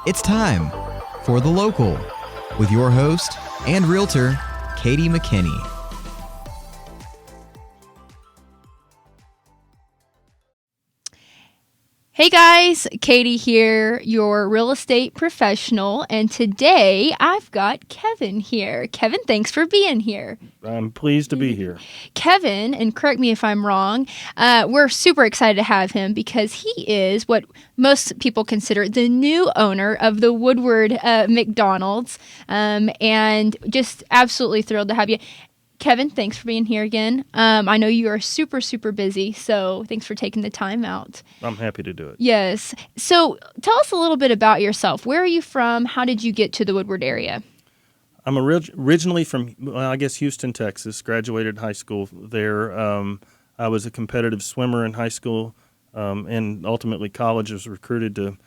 It's time for The Local with your host and realtor, Katie McKinney. Hey guys, Katie here, your real estate professional, and today I've got Kevin here. Kevin, thanks for being here. I'm pleased to be here. Kevin, and correct me if I'm wrong, we're super excited to have him because he is what most people consider the new owner of the Woodward McDonald's, and just absolutely thrilled to have you. Kevin, thanks for being here again. I know you are super, super busy, so thanks for taking the time out. I'm happy to do it. Yes. So tell us a little bit about yourself. Where are you from? How did you get to the Woodward area? I'm originally from, Houston, Texas. Graduated high school there. I was a competitive swimmer in high school, and ultimately college. Was recruited to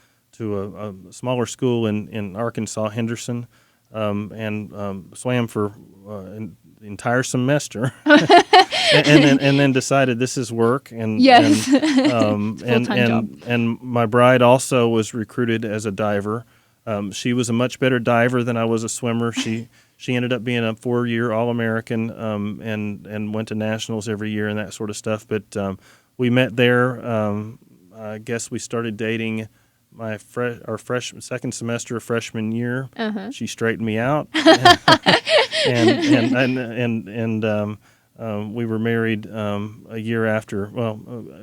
a smaller school in Arkansas, Henderson, and swam for the entire semester, and then decided this is work. And yes, and my bride also was recruited as a diver. She was a much better diver than I was a swimmer. She ended up being a 4-year All-American, and went to nationals every year and that sort of stuff. But we met there. I guess we started dating our second semester of freshman year. Uh-huh. She straightened me out, and we were married a year after. Well,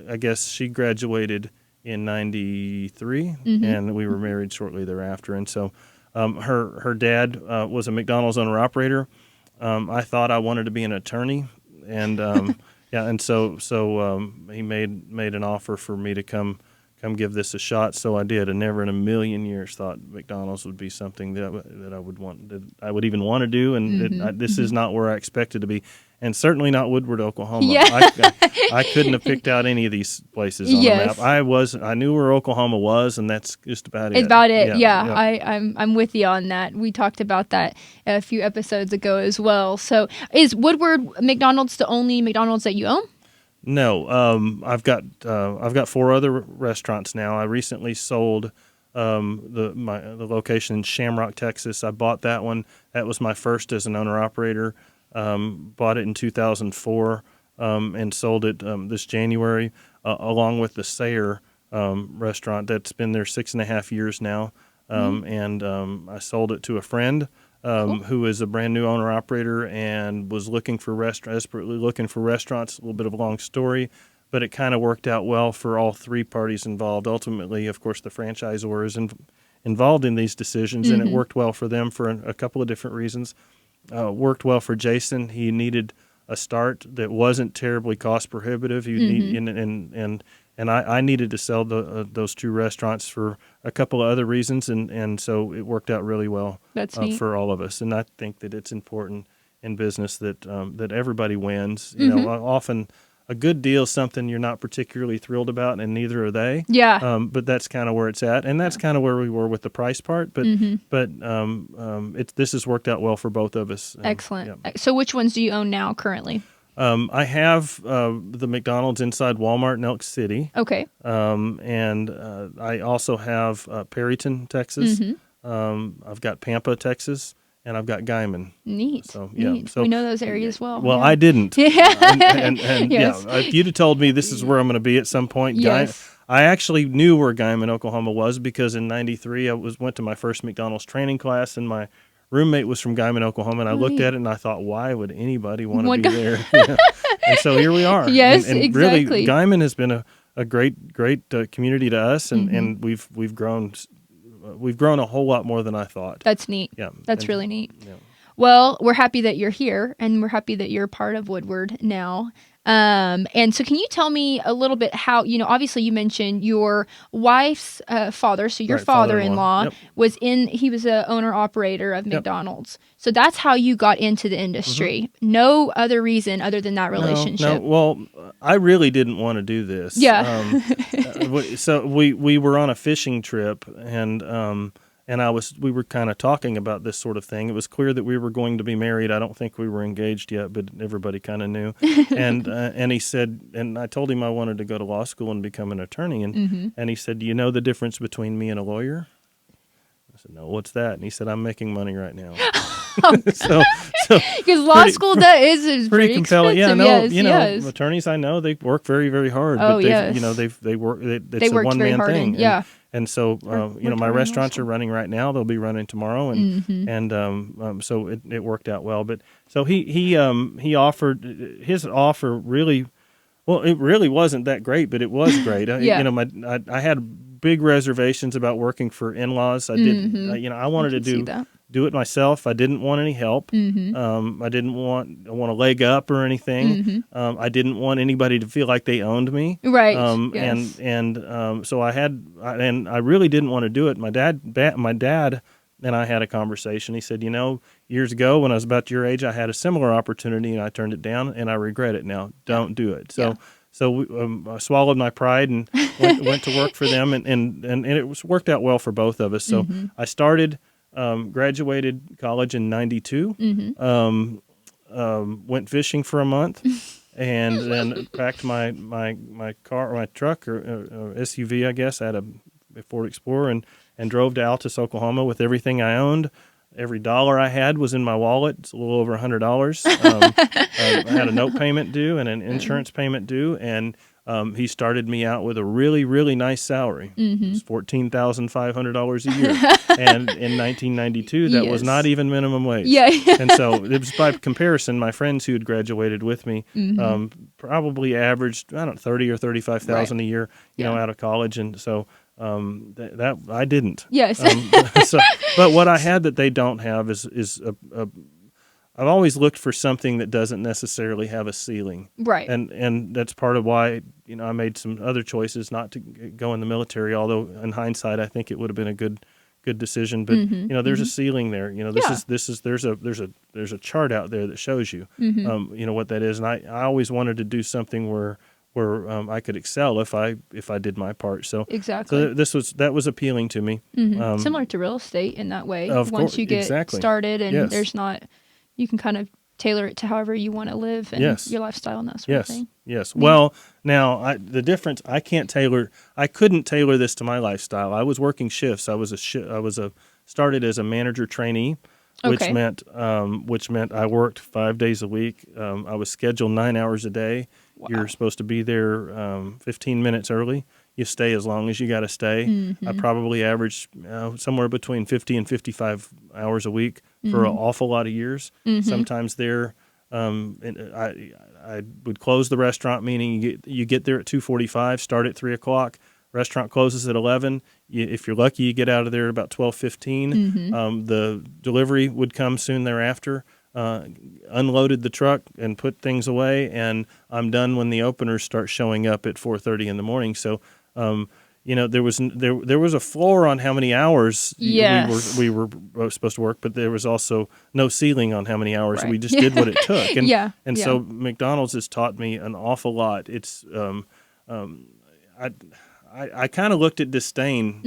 I guess she graduated in '93, mm-hmm. and we were married shortly thereafter. And so, her dad was a McDonald's owner-operator. I thought I wanted to be an attorney, and so he made an offer for me to come give this a shot. So I did, and never in a million years thought McDonald's would be something that I would want, that I would even want to do. And mm-hmm. This is not where I expected to be, and certainly not Woodward, Oklahoma. Yeah. I couldn't have picked out any of these places on yes. the map. I knew where Oklahoma was, and that's just about it. Yeah. I'm with you on that. We talked about that a few episodes ago as well. So is Woodward McDonald's the only McDonald's that you own? No, I've got 4 other restaurants now. I recently sold the location in Shamrock, Texas. I bought that one. That was my first as an owner-operator. Bought it in 2004 and sold it this January, along with the Sayre restaurant that's been there 6.5 years now. And I sold it to a friend. Cool. Who is a brand new owner-operator and was desperately looking for restaurants. A little bit of a long story, but it kind of worked out well for all 3 parties involved. Ultimately, of course, the franchisor is involved in these decisions, mm-hmm. and it worked well for them for a couple of different reasons. Worked well for Jason. He needed a start that wasn't terribly cost prohibitive. And I needed to sell those 2 restaurants for a couple of other reasons, and so it worked out really well. That's neat. For all of us. And I think that it's important in business that everybody wins. Mm-hmm. You know, often a good deal is something you're not particularly thrilled about, and neither are they. Yeah. But that's kind of where it's at, and that's kind of where we were with the price part. But mm-hmm. This has worked out well for both of us. Excellent. Yeah. So which ones do you own now currently? I have the McDonald's inside Walmart in Elk City. Okay. And I also have Perryton, Texas. Mm-hmm. I've got Pampa, Texas, and I've got Guyman. Neat. So yeah, Neat. so we know those areas well. Well, yeah. I didn't. Yeah. and yes. Yeah, if you'd have told me this is where I'm going to be at some point, yes. I actually knew where Guyman, Oklahoma was, because in '93 I went to my first McDonald's training class, and my roommate was from Guyman, Oklahoma, and I looked at it and I thought, why would anybody want to be there? And so here we are. Yes, and exactly. Really, Guyman has been a great community to us, and, mm-hmm. and we've grown a whole lot more than I thought. That's neat. Yeah, that's really neat. Yeah. Well, we're happy that you're here, and we're happy that you're part of Woodward now. And so can you tell me a little bit how, obviously you mentioned your wife's father, so your right, father-in-law Yep. he was a owner-operator of McDonald's. Yep. So that's how you got into the industry. Mm-hmm. No other reason other than that relationship. No. Well, I really didn't want to do this. Yeah. So we were on a fishing trip, and we were kind of talking about this sort of thing. It was clear that we were going to be married. I don't think we were engaged yet, but everybody kind of knew. And he said, and I told him I wanted to go to law school and become an attorney. And he said, "Do you know the difference between me and a lawyer?" I said, "No, what's that?" And he said, "I'm making money right now." so because law school is pretty compelling. expensive. Yes, attorneys I know, they work very, very hard. Oh, but yes. they work. It's They a worked one very man hard thing. And so my restaurants are running right now. They'll be running tomorrow, and so it worked out well. But so he offered his offer really. Well, it really wasn't that great, but it was great. I had big reservations about working for in-laws. I didn't. I wanted to do it myself. I didn't want any help. I didn't want a leg up or anything. I didn't want anybody to feel like they owned me. Right. Yes. So I really didn't want to do it. My dad and I had a conversation. He said, years ago when I was about your age, I had a similar opportunity and I turned it down, and I regret it now. Don't do it. So I swallowed my pride and went to work for them, and it worked out well for both of us. So I started, graduated college in '92, went fishing for a month, and then packed my truck or SUV, I guess. I had a Ford Explorer and drove to Altus, Oklahoma with everything I owned. Every dollar I had was in my wallet. It's a little over $100. I had a note payment due and an insurance payment due, and he started me out with a really, really nice salary. It was $14,500 a year. And in 1992, that was not even minimum wage. And so it was, by comparison, my friends who had graduated with me probably averaged, I don't know, 30 or 35,000 a year, out of college. And so that I didn't. Yes. But what I had that they don't have is I've always looked for something that doesn't necessarily have a ceiling. Right. And that's part of why, I made some other choices not to go in the military, although in hindsight I think it would have been a good decision, but there's a ceiling there. There's a chart out there that shows you what that is. And I always wanted to do something where I could excel if I did my part. So exactly. So that was appealing to me. Similar to real estate in that way. Once you get started, and there's not, you can kind of tailor it to however you want to live and your lifestyle and that sort of thing. Yes. Well, now the difference, I couldn't tailor this to my lifestyle. I was working shifts. I started as a manager-trainee. Which meant I worked 5 days a week. I was scheduled 9 hours a day. Wow. You're supposed to be there 15 minutes early. You stay as long as you got to stay. I probably averaged somewhere between 50 and 55 hours a week for an awful lot of years. Sometimes there, I would close the restaurant, meaning you get there at 2:45, start at 3 o'clock. Restaurant closes at 11. If you're lucky, you get out of there at about 12:15. The delivery would come soon thereafter. Unloaded the truck and put things away, and I'm done when the openers start showing up at 4:30 in the morning. So, there was a floor on how many hours we were supposed to work, but there was also no ceiling on how many hours. We just did what it took. And so McDonald's has taught me an awful lot. It's I kind of looked at disdain,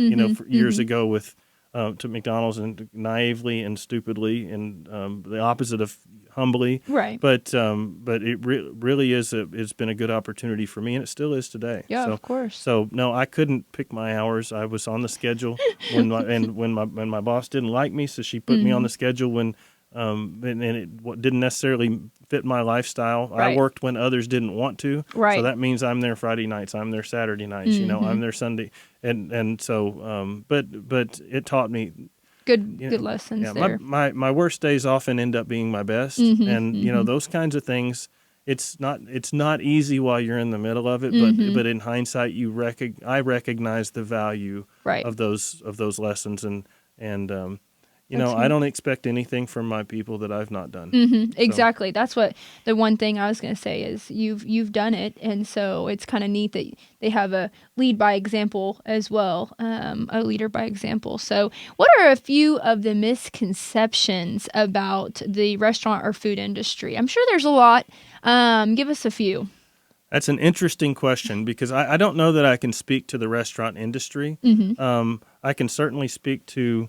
years ago with to McDonald's, and naively and stupidly, and the opposite of humbly. Right. But it really is it's been a good opportunity for me, and it still is today. Yeah, of course. So no, I couldn't pick my hours. I was on the schedule when my boss didn't like me, so she put me on the schedule when. And it didn't necessarily fit my lifestyle. Right. I worked when others didn't want to. Right. So that means I'm there Friday nights, I'm there Saturday nights, I'm there Sunday. And so, but it taught me good lessons there. My worst days often end up being my best. And, those kinds of things, it's not easy while you're in the middle of it, but in hindsight, I recognize the value of those lessons and I don't expect anything from my people that I've not done. Exactly. That's what the one thing I was going to say is you've done it, and so it's kind of neat that they have a lead by example as well, a leader by example. So what are a few of the misconceptions about the restaurant or food industry? I'm sure there's a lot. Give us a few. That's an interesting question because I don't know that I can speak to the restaurant industry. I can certainly speak to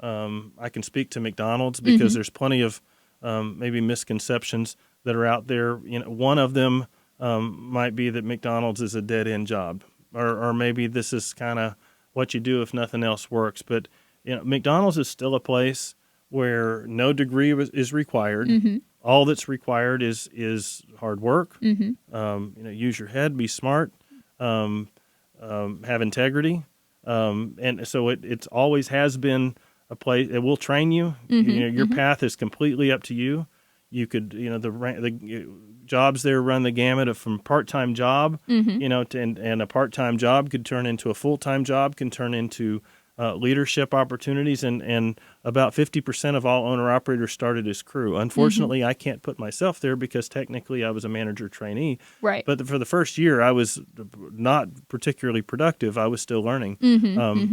I can speak to McDonald's because there's plenty of maybe misconceptions that are out there. One of them might be that McDonald's is a dead end job, or maybe this is kind of what you do if nothing else works. But McDonald's is still a place where no degree is required. All that's required is hard work. Use your head, be smart, have integrity, and so it's always has been a place. It will train you. Your path is completely up to you. You could, the jobs there run the gamut of from part-time job, and a part-time job could turn into a full-time job, can turn into leadership opportunities, and about 50% of all owner-operators started as crew. Unfortunately, I can't put myself there because technically I was a manager-trainee. Right. But for the first year, I was not particularly productive. I was still learning.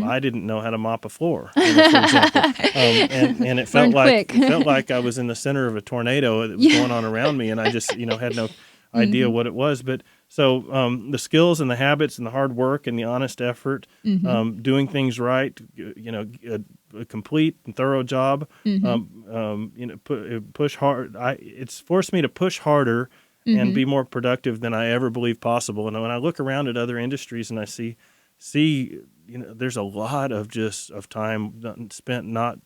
I didn't know how to mop a floor, for example. And it felt like I was in the center of a tornado that was going on around me, and I just had no idea what it was. But so the skills and the habits and the hard work and the honest effort, doing things right, a complete and thorough job, push hard. It's forced me to push harder and be more productive than I ever believed possible. And when I look around at other industries and I see there's a lot of time spent not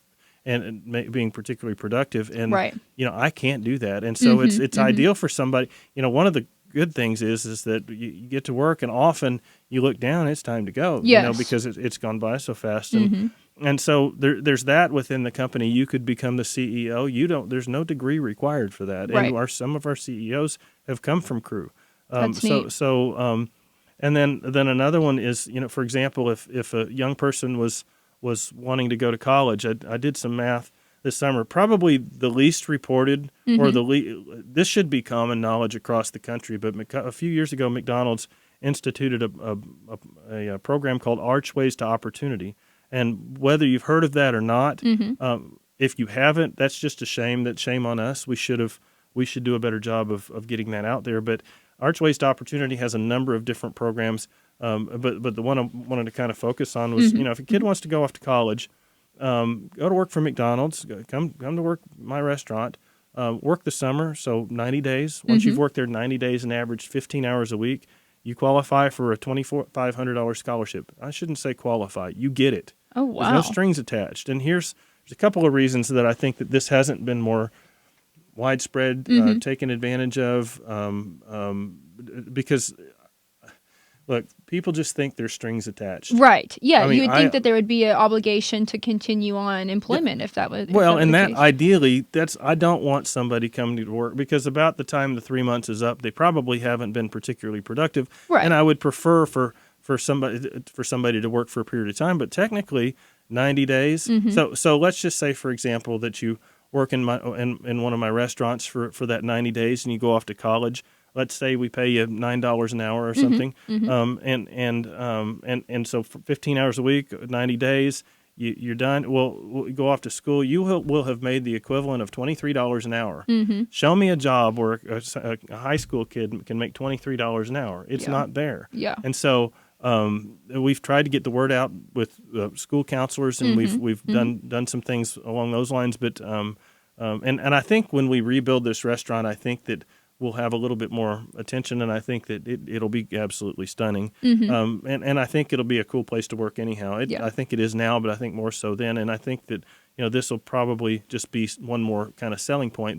and being particularly productive, and I can't do that. And so it's ideal for somebody. One of the good things is that you get to work, and often you look down, it's time to go. Because it's gone by so fast. And so there's that within the company. You could become the CEO. There's no degree required for that. And some of our CEOs have come from crew. That's neat. And then another one is, for example, if a young person was wanting to go to college, I did some math this summer. Probably the least reported, or this should be common knowledge across the country, but a few years ago, McDonald's instituted a program called Archways to Opportunity. And whether you've heard of that or not, if you haven't, that's just a shame. Shame on us. We should do a better job of getting that out there. But Archways to Opportunity has a number of different programs. But the one I wanted to kind of focus on was, if a kid wants to go off to college, go to work for McDonald's, come to work my restaurant, work the summer, so 90 days. Once you've worked there 90 days and averaged 15 hours a week, you qualify for a $2,500 scholarship. I shouldn't say qualify. You get it. Oh, wow. There's no strings attached. And there's a couple of reasons that I think that this hasn't been more widespread, taken advantage of, because look, people just think there's strings attached. Right. Yeah, you would think that there would be an obligation to continue on employment if that was ideally, I don't want somebody coming to work because about the time the 3 months is up, they probably haven't been particularly productive. Right. And I would prefer for somebody to work for a period of time, but technically 90 days. So let's just say, for example, that you work in one of my restaurants for that 90 days and you go off to college. Let's say we pay you $9 an hour or something, and so for 15 hours a week, 90 days, you're done. We'll go off to school. You will have made the equivalent of $23 an hour. Show me a job where a high school kid can make $23 an hour. It's not there. Yeah. And so we've tried to get the word out with school counselors, and we've done some things along those lines. But and I think when we rebuild this restaurant, I think that we'll have a little bit more attention, and I think that it'll be absolutely stunning. And I think it'll be a cool place to work anyhow. I think it is now, but I think more so then. And I think that this will probably just be one more kind of selling point.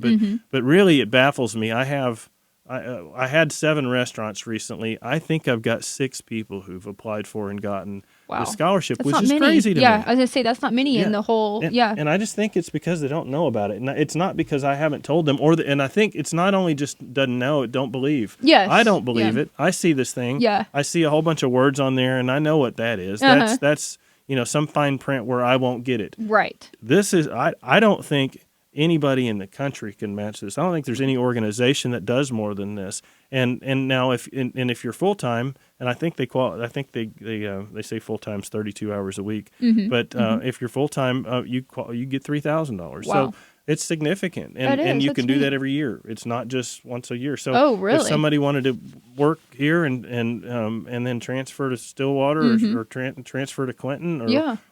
But really, it baffles me. I had 7 restaurants recently. I think I've got 6 people who've applied for and gotten the scholarship, which is crazy to me. Yeah, I was going to say, that's not many in the whole, And I just think it's because they don't know about it. And it's not because I haven't told them. And I think it's not only just doesn't know, it don't believe. Yes. I don't believe it. I see this thing. Yeah. I see a whole bunch of words on there, and I know what that is. That's some fine print where I won't get it. Right. This is, I don't think anybody in the country can match this. I don't think there's any organization that does more than this. And now if you're full time, and I think they say full time's 32 hours a week. But if you're full time, you get $3,000. Wow. So it's significant, and you can do that every year. It's not just once a year. So if somebody wanted to work here and then transfer to Stillwater or transfer to Clinton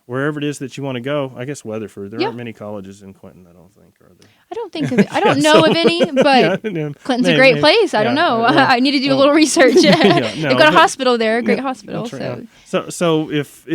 wherever it is that you want to go. I guess Weatherford. There Yeah. aren't many colleges in Clinton, I don't think, are there? I don't think of it. I don't know of any, but Clinton's a great place. I don't know. I need to do a little research. They've got a hospital there, a great hospital. So if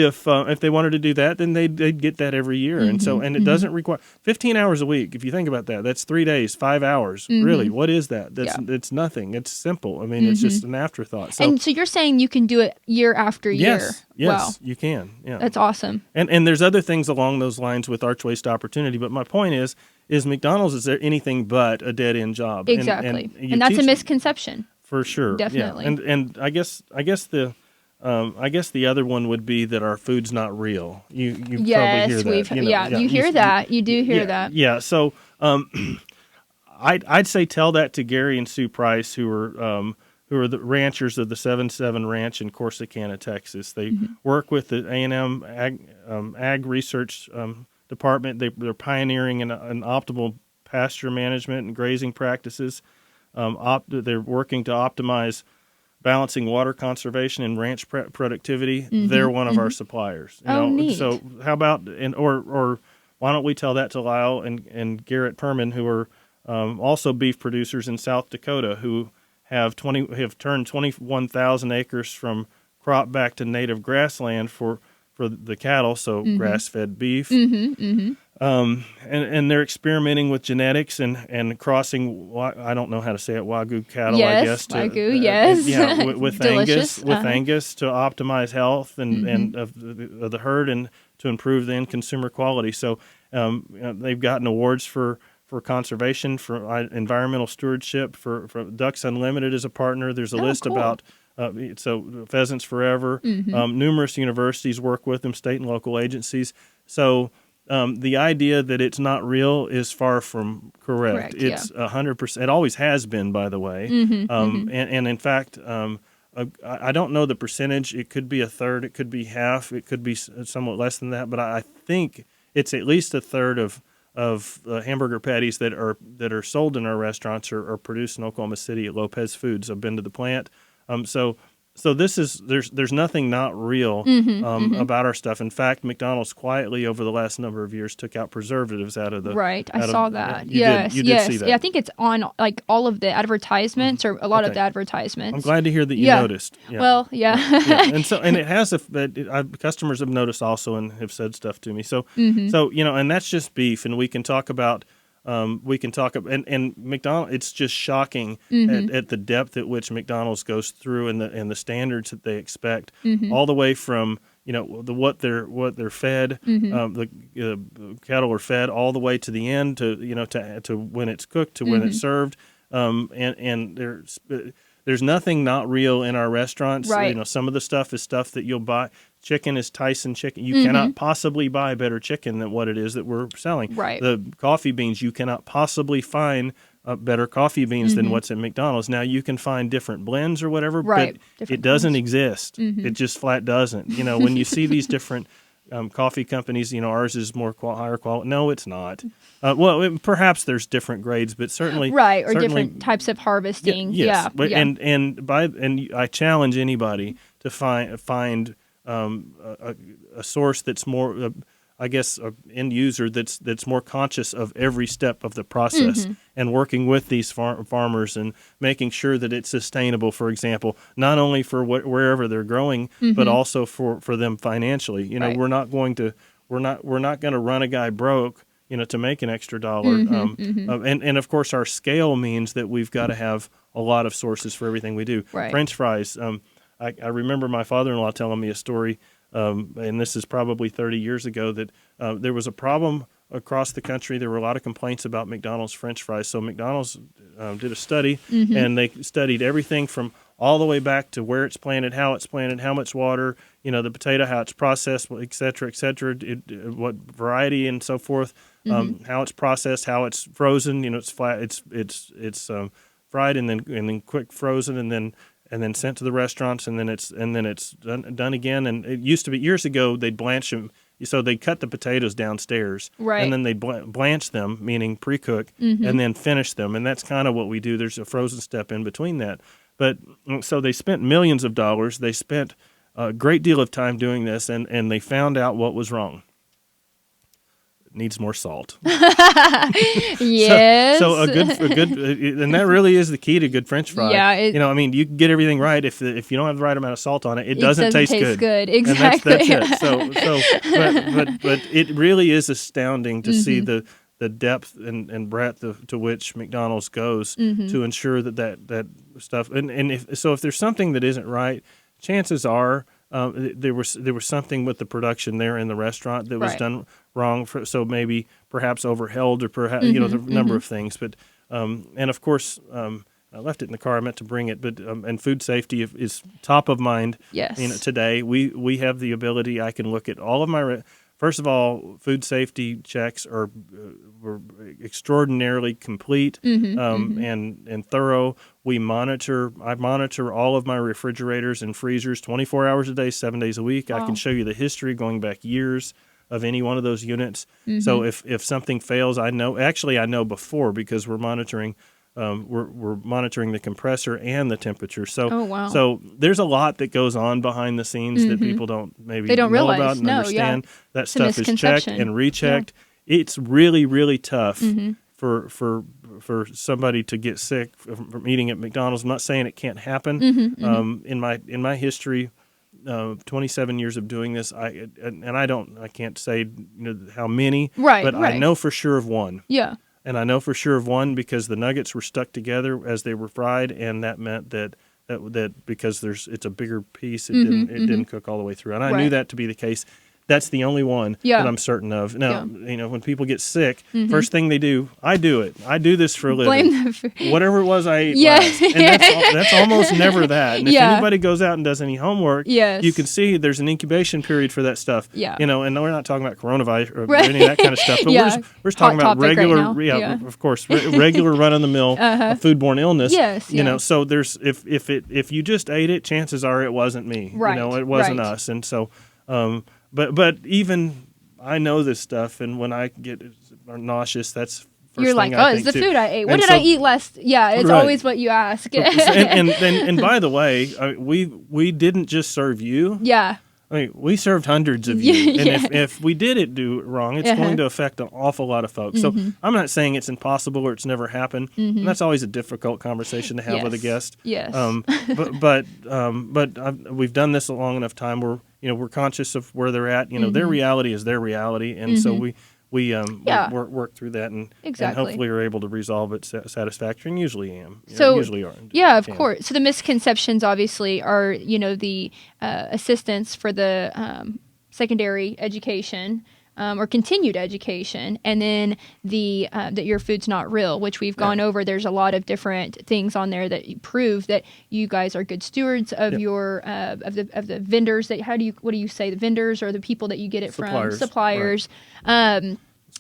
they wanted to do that, then they'd get that every year, and it doesn't require 15 hours a week. If you think about that, that's 3 days, 5 hours. Really, what is that? It's nothing. It's simple. I mean, it's just an afterthought. So, and so you're saying you can do it year after year. Yes, wow. you can. Yeah, that's awesome. And there's other things along those lines with Arch Waste Opportunity. But my point is McDonald's is there anything but a dead end job? Exactly, and that's a misconception. For sure, definitely. Yeah. And I guess the other one would be that our food's not real. You probably hear that. You hear that. You do hear that. Yeah. So I'd say tell that to Gary and Sue Price, who are the ranchers of the 7-7 Ranch in Corsicana, Texas. They work with the A&M Ag Research Department. They're pioneering an optimal pasture management and grazing practices. They're working to optimize balancing water conservation and ranch productivity. They're one of our suppliers. Neat. So how about or why don't we tell that to Lyle and Garrett Perman, who are also beef producers in South Dakota, who have turned 21,000 acres from crop back to native grassland for the cattle, so grass-fed beef. And they're experimenting with genetics and crossing, I don't know how to say it, Wagyu cattle, I guess. Wagyu, yes. With Angus to optimize health and of the herd and to improve the end consumer quality. So they've gotten awards for conservation, for environmental stewardship, for Ducks Unlimited as a partner. There's a list about so Pheasants Forever. Numerous universities work with them, state and local agencies. So the idea that it's not real is far from correct. It's 100%. It always has been, by the way. And in fact, I don't know the percentage. It could be a third. It could be half. It could be somewhat less than that. But I think it's at least a third of hamburger patties that are sold in our restaurants are produced in Oklahoma City at Lopez Foods. I've been to the plant. So this is there's nothing not real about our stuff. In fact, McDonald's quietly over the last number of years took out preservatives out of the I saw that. You did see that. Yeah, I think it's on like all of the advertisements or a lot of the advertisements. I'm glad to hear that you noticed. Yeah. Well, And it has customers have noticed also and have said stuff to me. So and that's just beef, and we can talk about. And McDonald's. It's just shocking at the depth at which McDonald's goes through and the standards that they expect, all the way from what they're fed, the cattle are fed, all the way to the end to when it's cooked to when it's served, and there's nothing not real in our restaurants. Right. Some of the stuff is stuff that you'll buy. Chicken is Tyson chicken. You cannot possibly buy better chicken than what it is that we're selling. Right. The coffee beans, you cannot possibly find better coffee beans than what's at McDonald's. Now, you can find different blends or whatever, but it doesn't exist. It just flat doesn't. When you see these different coffee companies, ours is more higher quality. No, it's not. Perhaps there's different grades, but certainly or different types of harvesting. Yes. And I challenge anybody to find a source that's more, end user that's more conscious of every step of the process and working with these farmers and making sure that it's sustainable. For example, not only for wherever they're growing, but also for them financially. We're not going to run a guy broke. To make an extra dollar. And of course, our scale means that we've got to have a lot of sources for everything we do. Right. French fries. I remember my father-in-law telling me a story, and this is probably 30 years ago, that there was a problem across the country. There were a lot of complaints about McDonald's French fries. So McDonald's did a study, and they studied everything from all the way back to where it's planted, how much water, the potato, how it's processed, et cetera, what variety and so forth, how it's processed, how it's frozen. It's flat, it's fried and then quick frozen and then sent to the restaurants, and then it's done again. And it used to be years ago they'd blanch them, so they'd cut the potatoes downstairs, and then they'd blanch them, meaning pre-cook, and then finish them. And that's kind of what we do. There's a frozen step in between that. But so they spent millions of dollars. They spent a great deal of time doing this, and they found out what was wrong. needs more salt. Yes. So a good, and that really is the key to good French fry. Yeah, I mean, you can get everything right if you don't have the right amount of salt on it, it doesn't taste good. Exactly. And that's it. But it really is astounding to see the depth and breadth to which McDonald's goes to ensure that stuff. And if there's something that isn't right, chances are there was something with the production there in the restaurant that was done wrong. So maybe perhaps overheld, or perhaps the number of things. But and of course. I left it in the car. I meant to bring it, but and food safety is top of mind. Yes. Today we have the ability. I can look at all of my. First of all, food safety checks were extraordinarily complete and thorough. I monitor all of my refrigerators and freezers 24 hours a day, 7 days a week. Wow. I can show you the history going back years of any one of those units. So if something fails, I know before, because we're monitoring. We're monitoring the compressor and the temperature. So, so there's a lot that goes on behind the scenes that people don't know realize. about and understand. That It's stuff is checked and rechecked. It's really, really tough for somebody to get sick from eating at McDonald's. I'm not saying it can't happen. In my history, 27 years of doing this, I can't say how many, but I know for sure of one. Yeah. And I know for sure of one because the nuggets were stuck together as they were fried, and that meant that because it's a bigger piece, it didn't cook all the way through. And I knew that to be the case. That's the only one that I'm certain of. Now, when people get sick, first thing they do, I do it. I do this for a living. Blame them for whatever it was I ate last. And that's almost never that. And if anybody goes out and does any homework, you can see there's an incubation period for that stuff. Yeah. And we're not talking about coronavirus or any of that kind of stuff, but we're just talking about regular, of course, regular run-of-the-mill foodborne illness. Yes. So there's if you just ate it, chances are it wasn't me. Right. It wasn't us. And so. But even I know this stuff, and when I get nauseous, that's first you're thing like, I it's think the too. food I ate. What did I eat last? Yeah, it's always what you ask. and by the way, we didn't just serve you. Yeah. I mean, we served hundreds of you, and if we do it wrong, it's going to affect an awful lot of folks. So I'm not saying it's impossible or it's never happened, and that's always a difficult conversation to have with a guest. Yes. But we've done this a long enough time where we're conscious of where they're at. Their reality is their reality, and so we work through that and hopefully are able to resolve it satisfactorily, and usually am. Usually are. Yeah, of course. So the misconceptions obviously are, the assistance for the secondary education or continued education, and then the that your food's not real, which we've gone over. There's a lot of different things on there that prove that you guys are good stewards of your of the vendors. What do you say? The vendors or the people that you get it from? Suppliers. Right.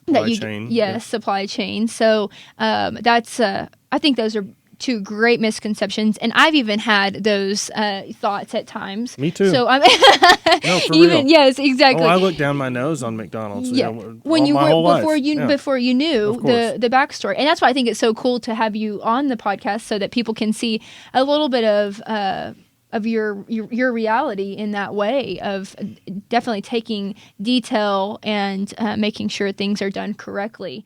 Supply chain. Yes, supply chain. So that's I think those are two great misconceptions, and I've even had those thoughts at times. Me too. So I'm no, for real. Yes, exactly. Oh, I look down my nose on McDonald's. Yeah, when you were before you knew the backstory, and that's why I think it's so cool to have you on the podcast so that people can see a little bit of your reality in that way of definitely taking detail and making sure things are done correctly.